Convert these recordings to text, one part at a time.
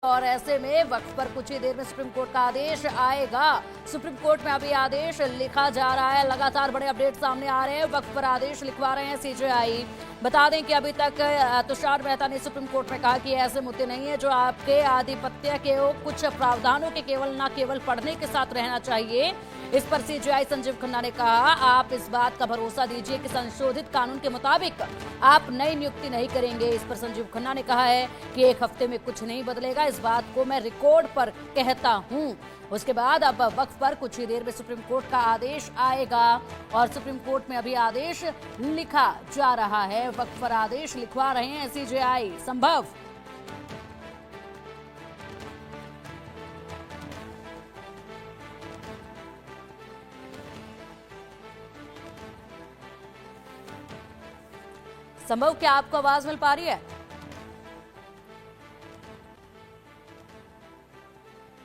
और ऐसे में वक्त पर कुछ ही देर में सुप्रीम कोर्ट का आदेश आएगा। सुप्रीम कोर्ट में अभी आदेश लिखा जा रहा है। लगातार बड़े अपडेट सामने आ रहे हैं। वक्त पर आदेश लिखवा रहे हैं सीजेआई। बता दें कि अभी तक तुषार मेहता ने सुप्रीम कोर्ट में कहा कि ऐसे मुद्दे नहीं है जो आपके आधिपत्य के कुछ प्रावधानों के केवल पढ़ने के साथ रहना चाहिए। इस पर सीजेआई संजीव खन्ना ने कहा, आप इस बात का भरोसा दीजिए कि संशोधित कानून के मुताबिक आप नई नियुक्ति नहीं करेंगे। इस पर संजीव खन्ना ने कहा है कि एक हफ्ते में कुछ नहीं बदलेगा, इस बात को मैं रिकॉर्ड पर कहता हूं। उसके बाद अब वक्त पर कुछ ही देर में सुप्रीम कोर्ट का आदेश आएगा और सुप्रीम कोर्ट में अभी आदेश लिखा जा रहा है। वक्त पर आदेश लिखवा रहे हैं सीजेआई। संभव संभव क्या आपको आवाज मिल पा रही है?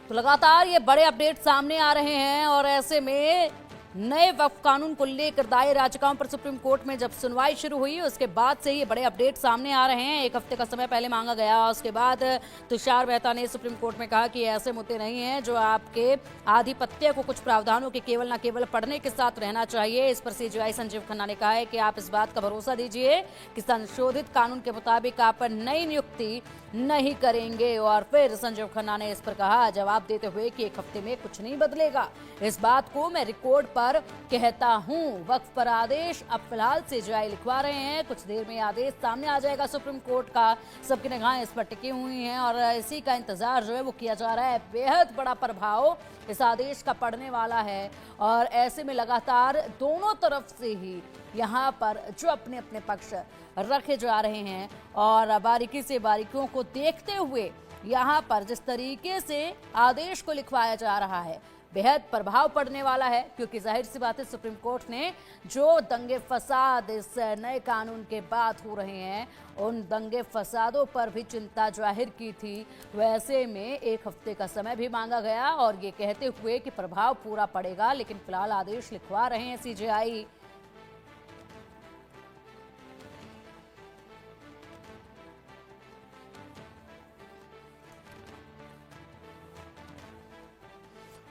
तो लगातार ये बड़े अपडेट सामने आ रहे हैं और ऐसे में नए वक्फ कानून को लेकर दायर याचिकाओं पर सुप्रीम कोर्ट में जब सुनवाई शुरू हुई उसके बाद से ये बड़े अपडेट सामने आ रहे हैं। एक हफ्ते का समय पहले मांगा गया। उसके बाद तुषार मेहता ने सुप्रीम कोर्ट में कहा कि ऐसे मुद्दे नहीं हैं जो आपके आधिपत्य को कुछ प्रावधानों के केवल पढ़ने के साथ रहना चाहिए। इस पर सीजेआई संजीव खन्ना ने कहा है कि आप इस बात का भरोसा दीजिए कि संशोधित कानून के मुताबिक आप नई नियुक्ति नहीं करेंगे। और फिर संजीव खन्ना ने इस पर कहा, जवाब देते हुए कि एक हफ्ते में कुछ नहीं बदलेगा, इस बात को मैं रिकॉर्ड पर कहता हूं। वक्त पर आदेश अब फिलहाल सीजेआई लिखवा रहे हैं। कुछ देर में आदेश सामने आ जाएगा सुप्रीम कोर्ट का। सबकी निगाहें इस पर टिकी हुई हैं और इसी का इंतजार जो है वो किया जा रहा है। बेहद बड़ा प्रभाव इस आदेश का पड़ने वाला है और ऐसे में लगातार दोनों तरफ से ही यहाँ पर जो अपने अपने पक्ष रखे जा रहे हैं और बारीकी से बारीकियों को देखते हुए यहाँ पर जिस तरीके से आदेश को लिखवाया जा रहा है बेहद प्रभाव पड़ने वाला है। क्योंकि जाहिर सी बात है सुप्रीम कोर्ट ने जो दंगे फसाद इस नए कानून के बाद हो रहे हैं उन दंगे फसादों पर भी चिंता जाहिर की थी। वैसे में एक हफ्ते का समय भी मांगा गया और ये कहते हुए कि प्रभाव पूरा पड़ेगा, लेकिन फिलहाल आदेश लिखवा रहे हैं सीजेआई।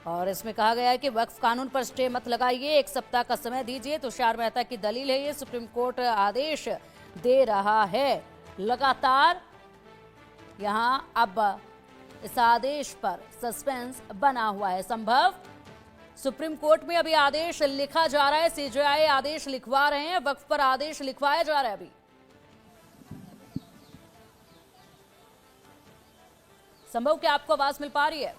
और इसमें कहा गया है कि वक्फ कानून पर स्टे मत लगाइए, एक सप्ताह का समय दीजिए। तुषार मेहता की दलील है ये। सुप्रीम कोर्ट आदेश दे रहा है। लगातार यहां अब इस आदेश पर सस्पेंस बना हुआ है। संभव सुप्रीम कोर्ट में अभी आदेश लिखा जा रहा है। सीजेआई आदेश लिखवा रहे हैं। वक्फ पर आदेश लिखवाया जा रहा है। अभी संभव क्या आपको आवाज मिल पा रही है?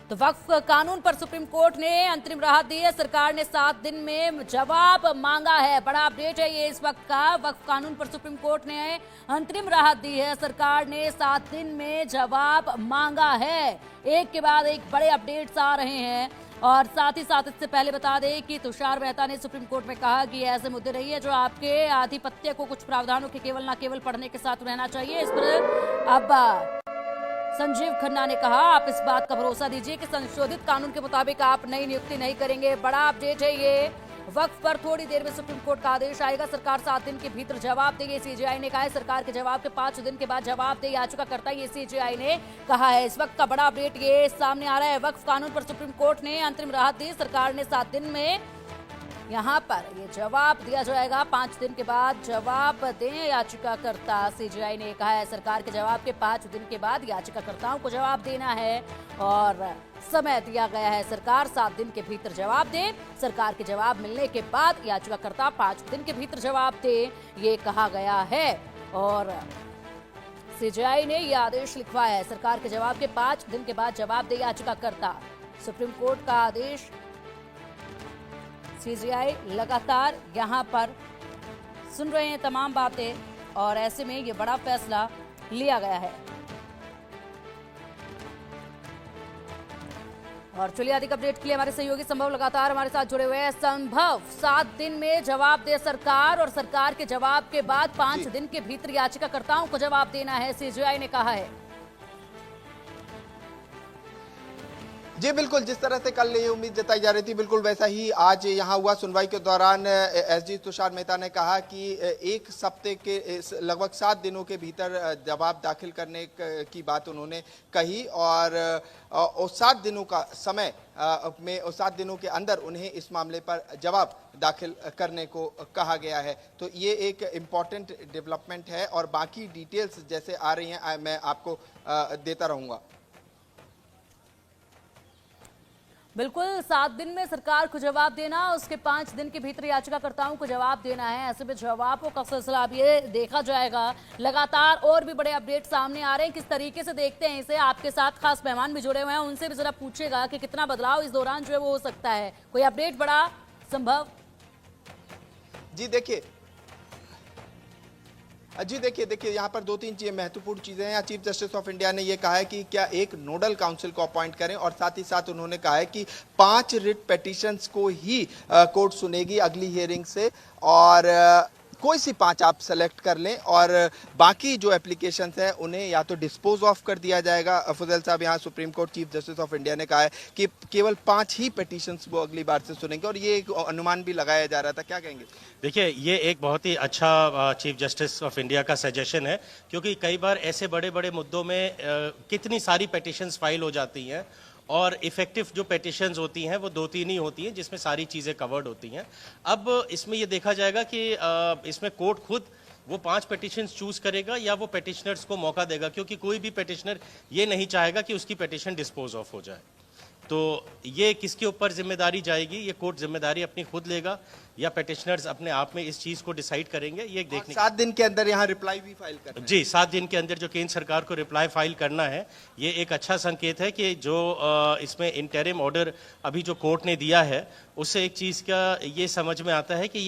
तो वक्फ कानून पर सुप्रीम कोर्ट ने अंतरिम राहत दी है। सरकार ने 7 दिन में जवाब मांगा है। बड़ा अपडेट है ये इस वक्त का। वक्फ कानून पर सुप्रीम कोर्ट ने अंतरिम राहत दी है। सरकार ने 7 दिन में जवाब मांगा है। एक के बाद एक बड़े अपडेट्स आ रहे हैं और साथ ही साथ इससे पहले बता दें कि तुषार मेहता ने सुप्रीम कोर्ट में कहा कि ऐसे मुद्दे नहीं है जो आपके आधिपत्य को कुछ प्रावधानों के केवल पढ़ने के साथ रहना चाहिए। इस पर अब संजीव खन्ना ने कहा, आप इस बात का भरोसा दीजिए कि संशोधित कानून के मुताबिक आप नई नियुक्ति नहीं करेंगे। बड़ा अपडेट है ये। वक्त पर थोड़ी देर में सुप्रीम कोर्ट का आदेश आएगा। सरकार 7 दिन के भीतर जवाब देगी। सीजेआई ने कहा है सरकार के जवाब के 5 दिन के बाद जवाब दे याचिका करता है, ये सीजेआई ने कहा है। इस वक्त का बड़ा अपडेट ये सामने आ रहा है। वक्फ कानून पर सुप्रीम कोर्ट ने अंतरिम राहत दी। सरकार ने 7 दिन में यहाँ पर ये जवाब दिया जाएगा। 5 दिन के बाद जवाब दें याचिकाकर्ता। सीजेआई ने कहा है सरकार के जवाब के 5 दिन के बाद याचिकाकर्ताओं को जवाब देना है और समय दिया गया है। सरकार 7 दिन के भीतर जवाब दे। सरकार के जवाब मिलने के बाद याचिकाकर्ता 5 दिन के भीतर जवाब दे, ये कहा गया है। और सीजेआई ने यह आदेश लिखवाया है। सरकार के जवाब के 5 दिन के बाद जवाब दे याचिकाकर्ता। सुप्रीम कोर्ट का आदेश। सीजेआई लगातार यहां पर सुन रहे हैं तमाम बातें और ऐसे में ये बड़ा फैसला लिया गया है। और चलिए अधिक अपडेट के लिए हमारे सहयोगी संभव लगातार हमारे साथ जुड़े हुए हैं। संभव, 7 दिन में जवाब दे सरकार और सरकार के जवाब के बाद 5 दिन के भीतर याचिकाकर्ताओं को जवाब देना है, सीजेआई ने कहा है। जी बिल्कुल, जिस तरह से कल ये उम्मीद जताई जा रही थी, बिल्कुल वैसा ही आज यहाँ हुआ। सुनवाई के दौरान एसजी तुषार मेहता ने कहा कि एक हफ्ते के लगभग 7 दिनों के भीतर जवाब दाखिल करने की बात उन्होंने कही और उस 7 दिनों का समय में उस 7 दिनों के अंदर उन्हें इस मामले पर जवाब दाखिल करने को कहा गया है। तो ये एक इम्पॉर्टेंट डेवलपमेंट है और बाकी डिटेल्स जैसे आ रही हैं मैं आपको देता रहूँगा। बिल्कुल, 7 दिन में सरकार को जवाब देना, उसके 5 दिन के भीतर याचिकाकर्ताओं को जवाब देना है। ऐसे में जवाबों का सिलसिला अब ये देखा जाएगा। लगातार और भी बड़े अपडेट सामने आ रहे हैं, किस तरीके से देखते हैं इसे। आपके साथ खास मेहमान भी जुड़े हुए हैं, उनसे भी जरा पूछेगा कि कितना बदलाव इस दौरान जो है वो हो सकता है। कोई अपडेट बड़ा संभव? जी देखिए यहाँ पर 2-3 चीजें महत्वपूर्ण चीजें हैं। चीफ जस्टिस ऑफ इंडिया ने ये कहा है कि क्या एक नोडल काउंसिल को अपॉइंट करें और साथ ही साथ उन्होंने कहा है कि 5 रिट पेटिशंस को ही कोर्ट सुनेगी अगली हियरिंग से और कोई सी 5 आप सेलेक्ट कर लें और बाकी जो एप्लीकेशंस हैं उन्हें या तो डिस्पोज ऑफ कर दिया जाएगा। फुजैल साहब यहाँ supreme court chief justice of India ने कहा है कि केवल 5 ही पेटिशंस वो अगली बार से सुनेंगे और ये एक अनुमान भी लगाया जा रहा था। क्या कहेंगे? देखिए, ये एक बहुत ही अच्छा चीफ जस्टिस ऑफ इंडिया का सजेशन है, क्योंकि कई बार ऐसे बड़े बड़े मुद्दों में कितनी सारी पेटिशंस फाइल हो जाती हैं और इफेक्टिव जो पेटिशंस होती हैं वो 2-3 ही होती हैं जिसमें सारी चीज़ें कवर्ड होती हैं। अब इसमें ये देखा जाएगा कि इसमें कोर्ट खुद वो 5 पेटिशंस चूज करेगा या वो पेटिशनर्स को मौका देगा, क्योंकि कोई भी पेटिशनर ये नहीं चाहेगा कि उसकी पेटिशन डिस्पोज ऑफ हो जाए। तो ये किसके ऊपर जिम्मेदारी जाएगी? ये कोर्ट जिम्मेदारी अपनी खुद लेगा या पेटिशनर्स अपने आप में इस चीज को डिसाइड करेंगे? ये देखने 7 दिन के अंदर यहाँ रिप्लाई भी फाइल करना है। जी, 7 दिन के अंदर जो केंद्र सरकार को रिप्लाई फाइल करना है, ये एक अच्छा संकेत है कि जो इसमें इंटरिम ऑर्डर अभी जो कोर्ट ने दिया है उससे एक चीज का ये समझ में आता है कि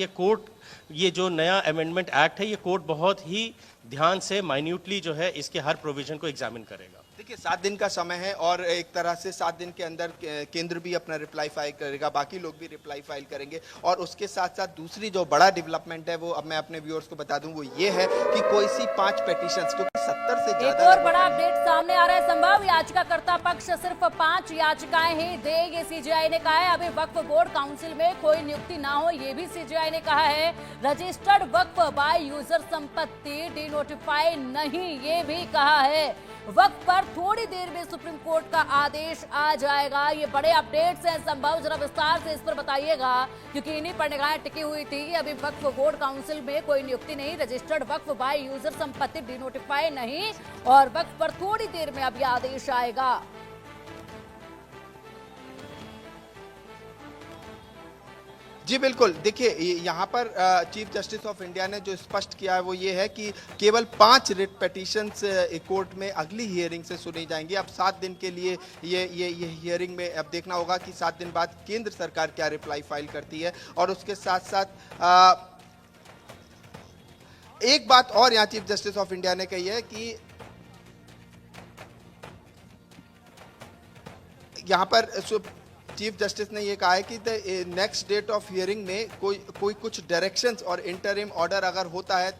ये जो नया अमेंडमेंट एक्ट है, ये कोर्ट बहुत ही ध्यान से माइन्यूटली जो है इसके हर प्रोविजन को एग्जामिन करेगा। देखिए 7 दिन का समय है और एक तरह से 7 दिन के अंदर केंद्र भी अपना रिप्लाई फाइल करेगा, बाकी लोग भी रिप्लाई फाइल करेंगे और उसके साथ साथ दूसरी जो बड़ा डेवलपमेंट है वो अब मैं अपने व्यूअर्स को बता दूं, वो ये है कि कोई सी 5 पेटिशंस, क्योंकि 70 से ज्यादा एक और बड़ा अपडेट सामने आ रहा है संभव। याचिकाकर्ता पक्ष सिर्फ 5 याचिकाएं ही दे, ये सीजेआई ने कहा है। अभी वक्फ बोर्ड काउंसिल में कोई नियुक्ति ना हो, ये भी सीजेआई ने कहा है। रजिस्टर्ड वक्फ बाय यूजर संपत्ति डिनोटिफाई नहीं, ये भी कहा है। वक्त पर थोड़ी देर में सुप्रीम कोर्ट का आदेश आ जाएगा। ये बड़े अपडेट्स हैं संभव, जरा विस्तार से इस पर बताइएगा, क्योंकि इन्हीं पर निगाहें टिकी हुई थी कि अभी वक्फ बोर्ड काउंसिल में कोई नियुक्ति नहीं, रजिस्टर्ड वक्फ बाय यूजर संपत्ति डिनोटिफाई नहीं और वक्त पर थोड़ी देर में अब यह आदेश आएगा। जी बिल्कुल, देखिए यहाँ पर चीफ जस्टिस ऑफ इंडिया ने जो स्पष्ट किया है वो ये है कि केवल 5 रिट पेटिशंस कोर्ट में अगली हियरिंग से सुनी जाएंगी। अब 7 दिन के लिए ये हियरिंग में अब देखना होगा कि 7 दिन बाद केंद्र सरकार क्या रिप्लाई फाइल करती है। और उसके साथ साथ एक बात और यहाँ चीफ जस्टिस ऑफ इंडिया ने कही है कि यहाँ पर चीफ जस्टिस ने ये कहा है कि नेक्स्ट डेट ऑफ हियरिंग में कोई कुछ डायरेक्शंस और इंटरिम ऑर्डर अगर होता है तो